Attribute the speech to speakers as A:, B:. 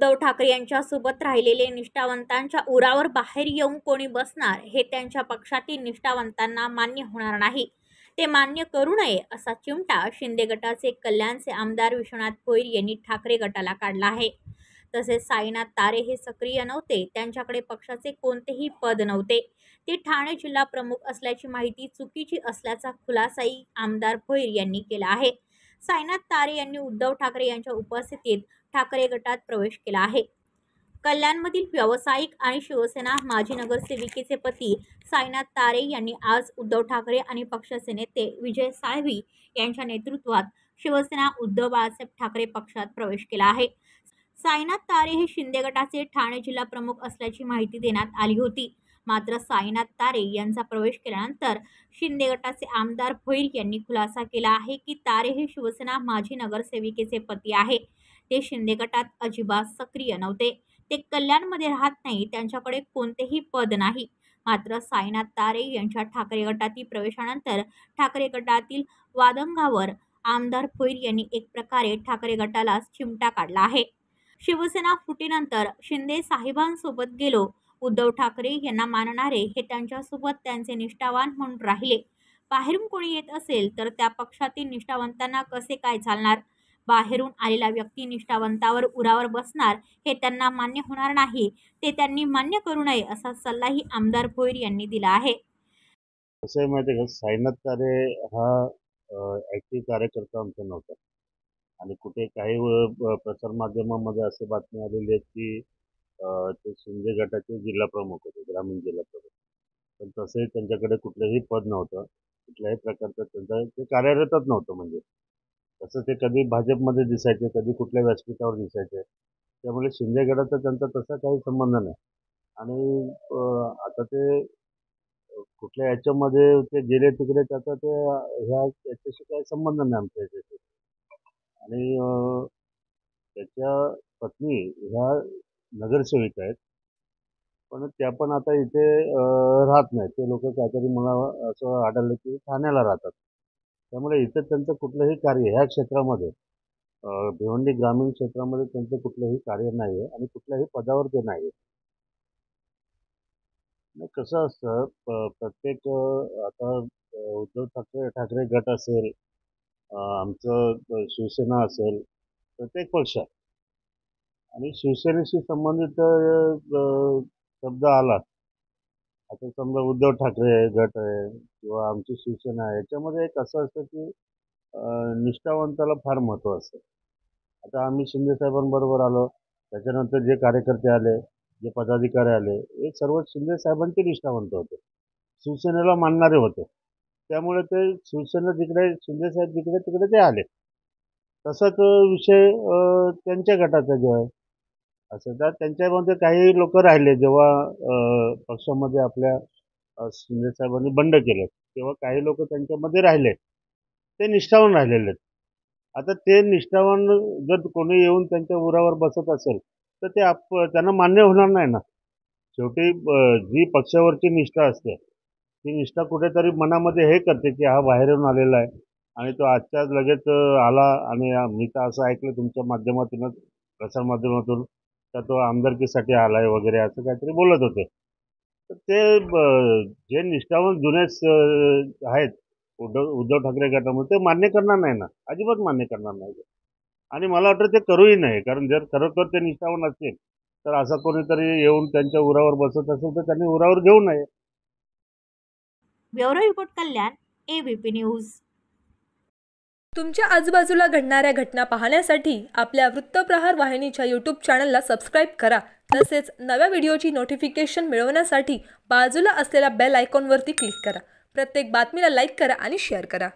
A: उद्धव ठाकरे यांच्यासोबत राहिलेले निष्ठावंतांच्या उरावर बाहेर येऊन कोणी बसणार हे त्यांच्या पक्षातील निष्ठावंतांना मान्य होणार नाही। ते मान्य करू नये असा चिमटा शिंदे गटाचे कल्याणचे आमदार विश्वनाथ भोईर यांनी ठाकरे गटाला काढला आहे। तसेच साईनाथ तारे हे सक्रिय नव्हते, त्यांच्याकडे पक्षाचे कोणतेही पद नव्हते, ते ठाणे जिल्हा प्रमुख असल्याची माहिती चुकीची असल्याचा खुलासाही आमदार भोईर यांनी केला आहे। साईनाथ तारे यांनी उद्धव ठाकरे यांच्या उपस्थितीत ठाकरे गटात प्रवेश केला आहे। कल्याणमधील व्यावसायिक आणि शिवसेना माजी नगरसेविकेचे पती साईनाथ तारे यांनी आज उद्धव ठाकरे आणि पक्षाचे नेते विजय साळवी यांच्या नेतृत्वात शिवसेना उद्धव बाळासाहेब ठाकरे पक्षात प्रवेश केला आहे। साईनाथ तारे हे शिंदे गटाचे ठाणे जिल्हा प्रमुख असल्याची माहिती देण्यात आली होती, मात्र साईनाथ तारे यांचा प्रवेश केल्यानंतर शिंदे गटाचे आमदार भोईर यांनी खुलासा केला आहे की तारे हे शिवसेना माजी नगरसेविकेचे पती आहे। ते शिंदे गटात अजिबात सक्रिय नव्हते, ते कल्याणमध्ये राहत नाही, त्यांच्याकडे कोणतेही पद नाही। मात्र साईनाथ तारे यांच्या ठाकरे गटातील प्रवेशानंतर ठाकरे गटातील वादंगावर आमदार भोईर यांनी एक प्रकारे ठाकरे गटाला चिमटा काढला आहे। शिवसेना फुटीनंतर शिंदे साहेबांसोबत गेलो, उद्धव ठाकरे यांना मानणारे हे त्यांच्यासोबत त्यांचे निष्ठावान म्हणून राहिले। बाहेरून कोणी येत असेल तर त्या पक्षातील निष्ठावंतांना कसे काय चालणार? बाहेरून आलेला व्यक्ती निष्ठावंतावर उरावर बसणार हे त्यांना मान्य होणार नाही, ते त्यांनी मान्य करू नये असा सल्लाही आमदार भोईर यांनी दिला आहे।
B: कसं माहिती का, साईनाथ तारे हा ऍक्टिव्ह कार्यकर्ता आमचा नव्हता आणि कुठे काही प्रसार माध्यमांमध्ये असे बातमी आलेली आहेत की ते शिंदे गटाचे जिल्हा प्रमुख होते, ग्रामीण जिल्हा प्रमुख, पण तसंही त्यांच्याकडे कुठलंही पद नव्हतं, कुठल्याही प्रकारचं त्यांचं ते कार्यरतच नव्हतं। म्हणजे तसं ते कधी भाजपमध्ये दिसायचे, कधी कुठल्या व्यासपीठावर दिसायचे, त्यामुळे शिंदे गटाचा त्यांचा तसा काही संबंध नाही। आणि आता ते कुठल्या याच्यामध्ये ते गेले तिकडे त्याचा ते याच्याशी काही संबंध नाही आमच्या याच्याशी। आणि त्याच्या पत्नी ह्या नगरसेविका आहेत, पण त्या पण आता इथे राहत नाहीत। ते लोक काहीतरी मला असं आढळलं की ठाण्याला राहतात, त्यामुळे इथे त्यांचं कुठलंही कार्य ह्या क्षेत्रामध्ये भिवंडी ग्रामीण क्षेत्रामध्ये त्यांचं कुठलंही कार्य नाही आहे आणि कुठल्याही पदावर ते नाही आहे। कसं असतं, प्रत्येक आता उद्धव ठाकरे गट असेल, आमचं शिवसेना असेल, प्रत्येक पक्ष आणि शिवसेनेशी संबंधित शब्द आला, आता समजा उद्धव ठाकरे गट आहे किंवा आमची शिवसेना आहे, याच्यामध्ये एक असं असतं की निष्ठावंताला फार महत्त्व असतं। आता आम्ही शिंदे साहेबांबरोबर आलो, त्याच्यानंतर जे कार्यकर्ते आले, जे पदाधिकारी आले, हे सर्व शिंदे साहेबांचे निष्ठावंत होते, शिवसेनेला मानणारे होते, त्यामुळे ते शिवसेना जिकडे शिंदे साहेब जिकडे तिकडे ते आले। तसाच विषय त्यांच्या गटाचा जो आहे असं, तर त्यांच्यामध्ये काही लोक राहिले जेव्हा पक्षामध्ये आपल्या शिंदे साहेबांनी बंड केलं, तेव्हा काही लोक त्यांच्यामध्ये राहिले, ते निष्ठावान राहिलेले आहेत। आता ते निष्ठावान जर कोणी येऊन त्यांच्या उरावर बसत असेल तर ते त्यांना मान्य होणार नाही ना। शेवटी जी पक्षावरची निष्ठा असते ती निष्ठा कुठेतरी मनामध्ये हे करते की हा बाहेरून आलेला आहे आणि तो आजच्याच लगेच आला आणि मी तर असं ऐकलं तुमच्या माध्यमातूनच, प्रसार माध्यमातून, तर तो आमदारकीसाठी आलाय वगैरे असं काहीतरी बोलत होते। तर ते जे निष्ठावान जुनेच आहेत उद्धव ठाकरे गटामध्ये, ते मान्य करणार नाही ना, अजिबात मान्य करणार नाही। आणि मला वाटतं ते करूही नाही, कारण जर खरोखर ते निष्ठावान असतील तर असं कोणीतरी येऊन त्यांच्या उरावर बसत असेल तर त्यांनी उरावर घेऊ नये।
A: ब्युरो रिपोर्ट कल्याण, एबीपी न्यूज।
C: तुमच्या आजूबाजूला घडणाऱ्या घटना पाहण्यासाठी आपल्या वृत्तप्रहार वाहिनीच्या YouTube चॅनलला सबस्क्राईब करा। तसेच नव्या व्हिडिओची नोटिफिकेशन मिळवण्यासाठी बाजूला असलेल्या बेल आयकॉनवरती क्लिक करा। प्रत्येक बातमीला लाईक करा आणि शेअर करा।